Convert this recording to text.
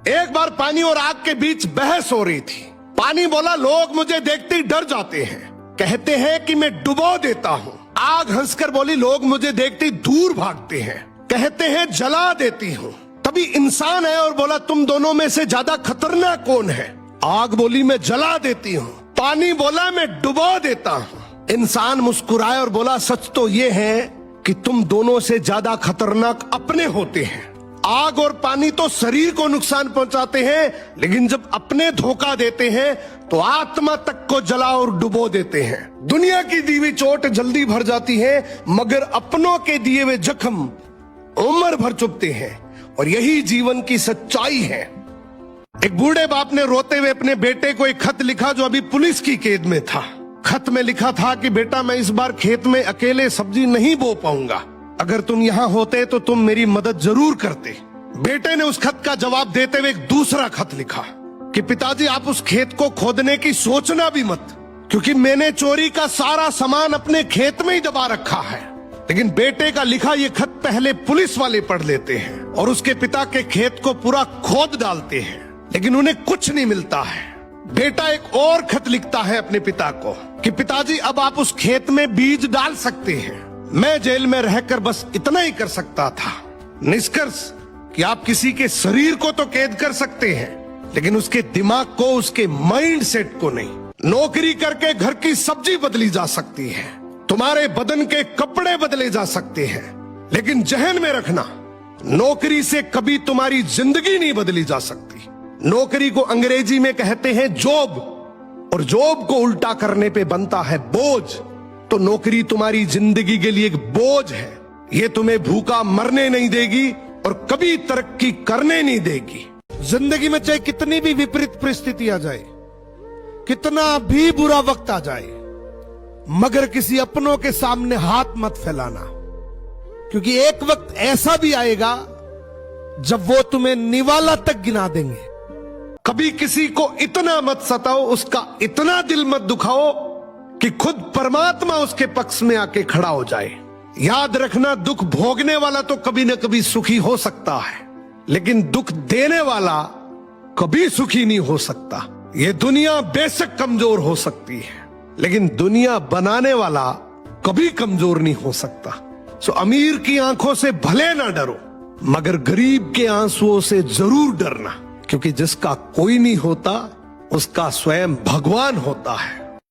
एक बार पानी और आग के बीच बहस हो रही थी। पानी बोला, लोग मुझे देखते ही डर जाते हैं, कहते हैं कि मैं डुबो देता हूँ। आग हंसकर बोली, लोग मुझे देखते ही दूर भागते हैं, कहते हैं जला देती हूँ। तभी इंसान है और बोला, तुम दोनों में से ज्यादा खतरनाक कौन है? आग बोली, मैं जला देती हूँ। पानी बोला, मैं डुबो देता हूँ। इंसान मुस्कुराया और बोला, सच तो ये है कि तुम दोनों से ज्यादा खतरनाक अपने होते हैं। आग और पानी तो शरीर को नुकसान पहुंचाते हैं, लेकिन जब अपने धोखा देते हैं तो आत्मा तक को जला और डुबो देते हैं। दुनिया की दी हुई चोट जल्दी भर जाती है, मगर अपनों के दिए हुए जख्म उम्र भर चुभते हैं, और यही जीवन की सच्चाई है। एक बूढ़े बाप ने रोते हुए अपने बेटे को एक खत लिखा जो अभी पुलिस की कैद में था। खत में लिखा था कि बेटा, मैं इस बार खेत में अकेले सब्जी नहीं बो पाऊंगा, अगर तुम यहाँ होते तो तुम मेरी मदद जरूर करते। बेटे ने उस खत का जवाब देते हुए एक दूसरा खत लिखा कि पिताजी, आप उस खेत को खोदने की सोचना भी मत, क्योंकि मैंने चोरी का सारा सामान अपने खेत में ही दबा रखा है। लेकिन बेटे का लिखा ये खत पहले पुलिस वाले पढ़ लेते हैं और उसके पिता के खेत को पूरा खोद डालते हैं, लेकिन उन्हें कुछ नहीं मिलता है। बेटा एक और खत लिखता है अपने पिता को कि पिताजी, अब आप उस खेत में बीज डाल सकते हैं। मैं जेल में रहकर बस इतना ही कर सकता था। निष्कर्ष कि आप किसी के शरीर को तो कैद कर सकते हैं, लेकिन उसके दिमाग को, उसके माइंड सेट को नहीं। नौकरी करके घर की सब्जी बदली जा सकती है, तुम्हारे बदन के कपड़े बदले जा सकते हैं, लेकिन जहन में रखना, नौकरी से कभी तुम्हारी जिंदगी नहीं बदली जा सकती। नौकरी को अंग्रेजी में कहते हैं जॉब, और जॉब को उल्टा करने पे बनता है बोझ। तो नौकरी तुम्हारी जिंदगी के लिए एक बोझ है। ये तुम्हें भूखा मरने नहीं देगी और कभी तरक्की करने नहीं देगी। जिंदगी में चाहे कितनी भी विपरीत परिस्थिति आ जाए, कितना भी बुरा वक्त आ जाए, मगर किसी अपनों के सामने हाथ मत फैलाना, क्योंकि एक वक्त ऐसा भी आएगा जब वो तुम्हें निवाला तक गिना देंगे। कभी किसी को इतना मत सताओ, उसका इतना दिल मत दुखाओ कि खुद परमात्मा उसके पक्ष में आके खड़ा हो जाए। याद रखना, दुख भोगने वाला तो कभी न कभी सुखी हो सकता है, लेकिन दुख देने वाला कभी सुखी नहीं हो सकता। ये दुनिया बेशक कमजोर हो सकती है, लेकिन दुनिया बनाने वाला कभी कमजोर नहीं हो सकता। सो अमीर की आंखों से भले ना डरो, मगर गरीब के आंसुओं से जरूर डरना, क्योंकि जिसका कोई नहीं होता उसका स्वयं भगवान होता है।